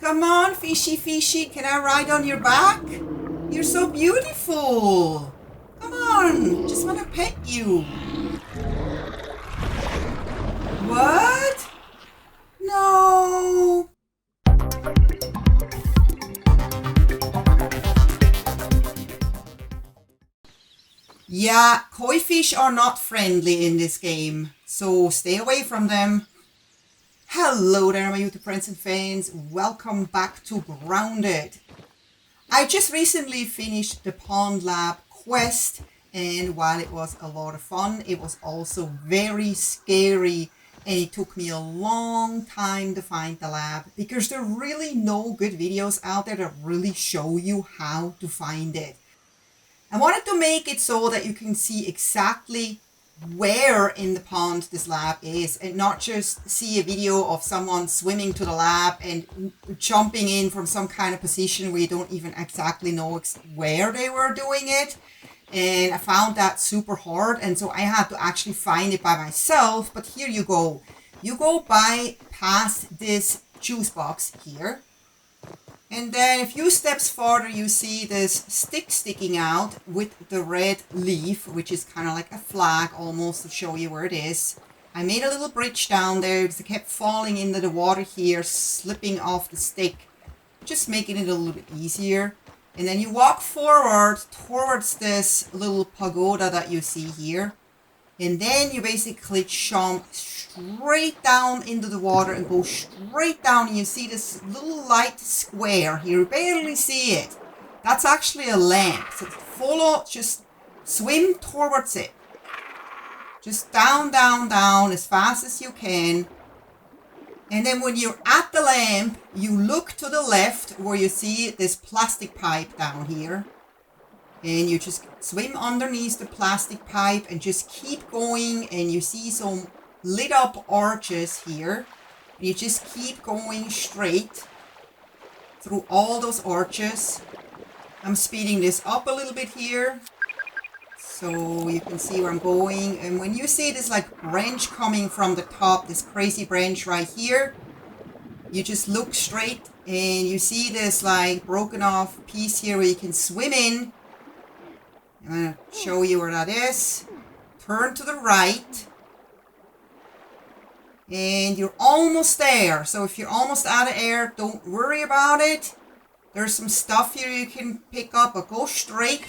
Come on, fishy, fishy. Can I ride on your back? You're so beautiful. Come on. Just want to pet you. What? No. Yeah, koi fish are not friendly in this game, so stay away from them. Hello there, my YouTube friends and fans. Welcome back to Grounded. I just recently finished the Pond Lab quest, and while it was a lot of fun, it was also very scary, and it took me a long time to find the lab because there are really no good videos out there that really show you how to find it. I wanted to make it so that you can see exactly where in the pond this lab is and not just see a video of someone swimming to the lab and jumping in from some kind of position where you don't even exactly know where they were doing it. And I found that super hard, and so I had to actually find it by myself. But here you go. You go by past this juice box here. And then a few steps farther, you see this stick sticking out with the red leaf, which is kind of like a flag almost to show you where it is. I made a little bridge down there because I kept falling into the water here, slipping off the stick, just making it a little bit easier. And then you walk forward towards this little pagoda that you see here. And then you basically jump straight down into the water and go straight down, and you see this little light square here. You barely see it. That's actually a lamp. So follow, just swim towards it. Just down, down, down as fast as you can. And then when you're at the lamp, you look to the left where you see this plastic pipe down here. And you just swim underneath the plastic pipe and just keep going, and you see some lit up arches here. And you just keep going straight through all those arches. I'm speeding this up a little bit here so you can see where I'm going. And when you see this like branch coming from the top, this crazy branch right here, you just look straight and you see this like broken off piece here where you can swim in. I'm going to show you where that is. Turn to the right. And you're almost there. So if you're almost out of air, don't worry about it. There's some stuff here you can pick up, but go straight,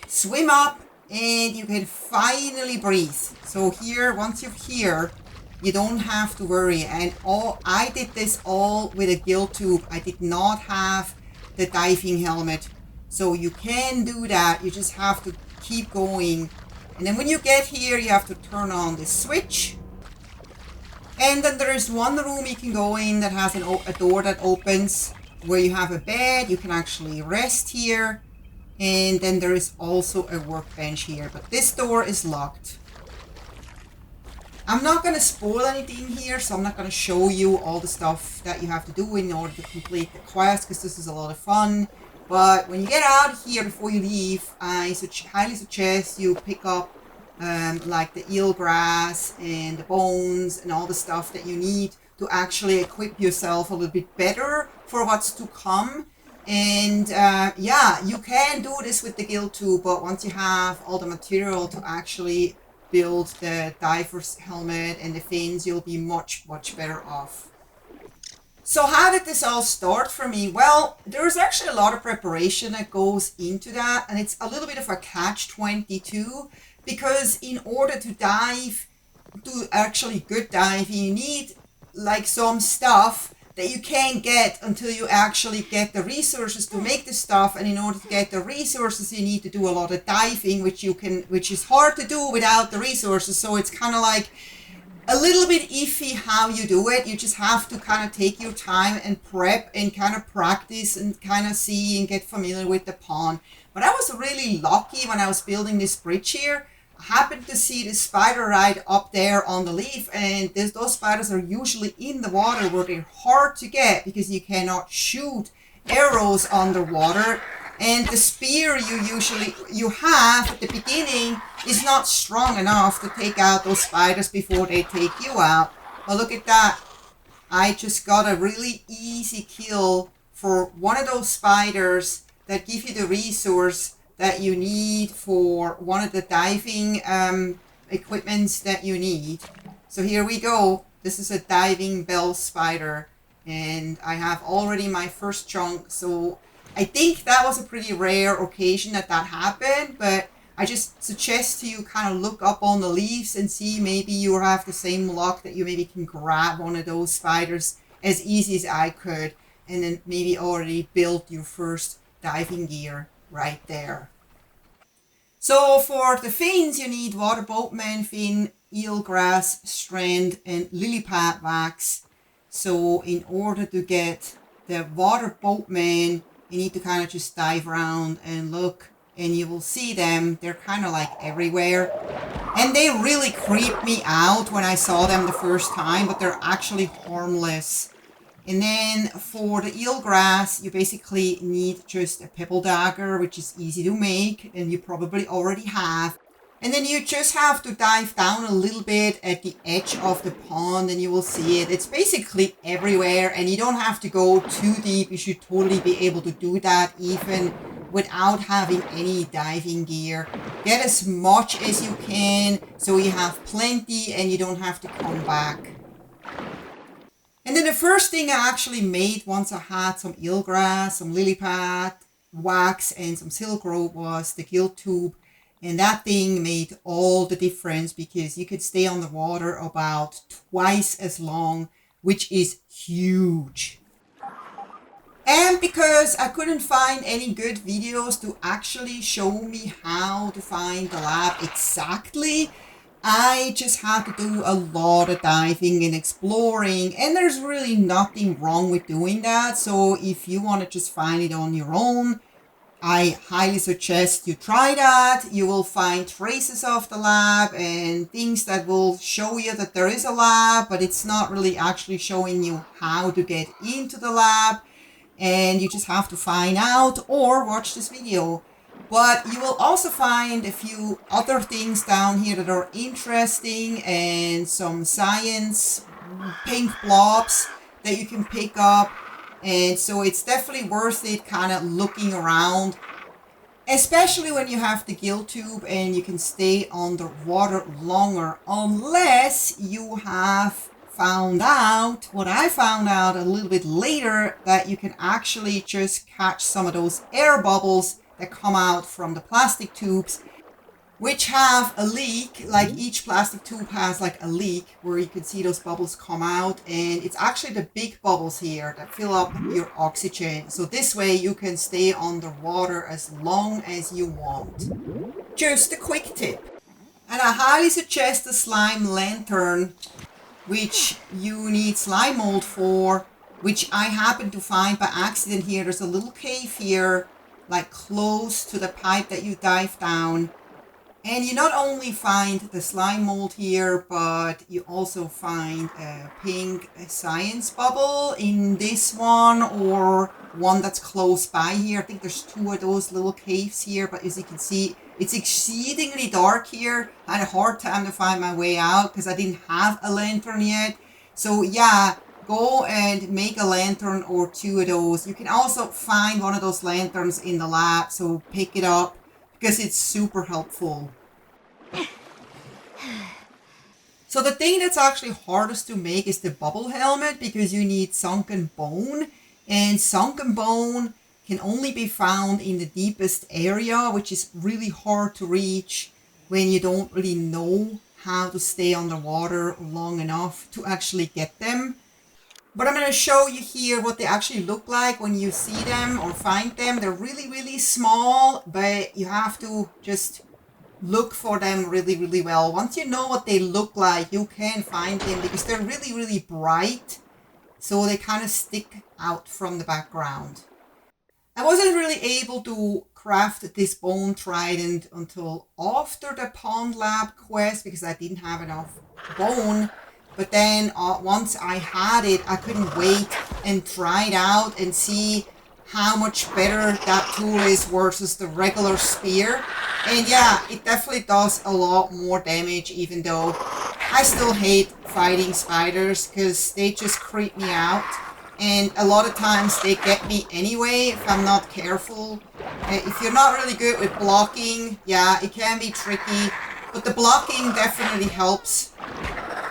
swim up, and you can finally breathe. So here, once you're here, you don't have to worry. And I did this all with a gill tube. I did not have the diving helmet. So you can do that, you just have to keep going. And then when you get here, you have to turn on the switch. And then there is one room you can go in that has a door that opens where you have a bed, you can actually rest here. And then there is also a workbench here, but this door is locked. I'm not going to spoil anything here, so I'm not going to show you all the stuff that you have to do in order to complete the quest, because this is a lot of fun. But when you get out of here before you leave, I highly suggest you pick up like the eelgrass and the bones and all the stuff that you need to actually equip yourself a little bit better for what's to come. And yeah, you can do this with the gill tube, but once you have all the material to actually build the diver's helmet and the fins, you'll be much, much better off. So how did this all start for me? Well, there's actually a lot of preparation that goes into that, and it's a little bit of a catch-22, because in order to dive, do actually good diving, you need like some stuff that you can't get until you actually get the resources to make the stuff. And in order to get the resources, you need to do a lot of diving, which is hard to do without the resources. So it's kind of like a little bit iffy how you do it. You just have to kind of take your time and prep and kind of practice and kind of see and get familiar with the pond. But I was really lucky when I was building this bridge here. I happened to see the spider right up there on the leaf, and those spiders are usually in the water where they're hard to get because you cannot shoot arrows underwater. And the spear you have at the beginning is not strong enough to take out those spiders before they take you out. Well, look at that. I just got a really easy kill for one of those spiders that give you the resource that you need for one of the diving equipments that you need. So here we go. This is a diving bell spider, and I have already my first chunk. So I think that was a pretty rare occasion that happened, but I just suggest to you kind of look up on the leaves and see maybe you have the same luck that you maybe can grab one of those spiders as easy as I could, and then maybe already build your first diving gear right there. So for the fins, you need water boatman fin, eelgrass strand, and lily pad wax. So in order to get the water boatman, you need to kind of just dive around and look, and you will see them. They're kind of like everywhere, and they really creeped me out when I saw them the first time, but they're actually harmless. And then for the eelgrass, you basically need just a pebble dagger, which is easy to make, and you probably already have. And then you just have to dive down a little bit at the edge of the pond and you will see it. It's basically everywhere, and you don't have to go too deep. You should totally be able to do that even without having any diving gear. Get as much as you can so you have plenty and you don't have to come back. And then the first thing I actually made once I had some eelgrass, some lily pad, wax, and some silk rope was the gill tube. And that thing made all the difference because you could stay on the water about twice as long, which is huge. And because I couldn't find any good videos to actually show me how to find the lab exactly, I just had to do a lot of diving and exploring, and there's really nothing wrong with doing that. So if you want to just find it on your own, I highly suggest you try that. You will find traces of the lab and things that will show you that there is a lab, but it's not really actually showing you how to get into the lab, and you just have to find out or watch this video. But you will also find a few other things down here that are interesting, and some science pink blobs that you can pick up. And so it's definitely worth it kind of looking around, especially when you have the gill tube and you can stay underwater longer, unless you have found out, what I found out a little bit later, that you can actually just catch some of those air bubbles that come out from the plastic tubes, which have a leak. Like each plastic tube has like a leak where you can see those bubbles come out, and it's actually the big bubbles here that fill up your oxygen. So this way you can stay underwater as long as you want. Just a quick tip. And I highly suggest the slime lantern, which you need slime mold for, which I happened to find by accident here. There's a little cave here, like close to the pipe that you dive down. And you not only find the slime mold here, but you also find a pink science bubble in this one, or one that's close by here. I think there's two of those little caves here, but as you can see, it's exceedingly dark here. I had a hard time to find my way out because I didn't have a lantern yet. So yeah, go and make a lantern or two of those. You can also find one of those lanterns in the lab, so pick it up because it's super helpful. So the thing that's actually hardest to make is the bubble helmet, because you need sunken bone, and sunken bone can only be found in the deepest area, which is really hard to reach when you don't really know how to stay underwater long enough to actually get them. But I'm going to show you here what they actually look like when you see them or find them. They're really, really small, but you have to just look for them really, really well. Once you know what they look like, you can find them because they're really, really bright. So they kind of stick out from the background. I wasn't really able to craft this bone trident until after the pond lab quest because I didn't have enough bone. But then once I had it, I couldn't wait and try it out and see how much better that tool is versus the regular spear. And yeah, it definitely does a lot more damage, even though I still hate fighting spiders because they just creep me out. And a lot of times they get me anyway if I'm not careful. If you're not really good with blocking, yeah, it can be tricky. But the blocking definitely helps.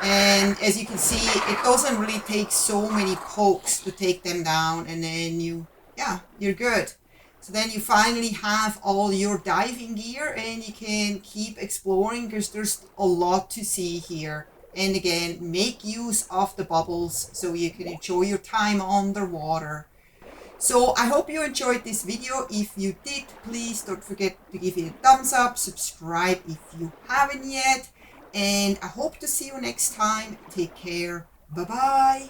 And as you can see, it doesn't really take so many pokes to take them down. And then you're good. So then you finally have all your diving gear and you can keep exploring because there's a lot to see here. And again, make use of the bubbles so you can enjoy your time underwater. So I hope you enjoyed this video. If you did, please don't forget to give it a thumbs up, subscribe if you haven't yet. And I hope to see you next time. Take care. Bye-bye.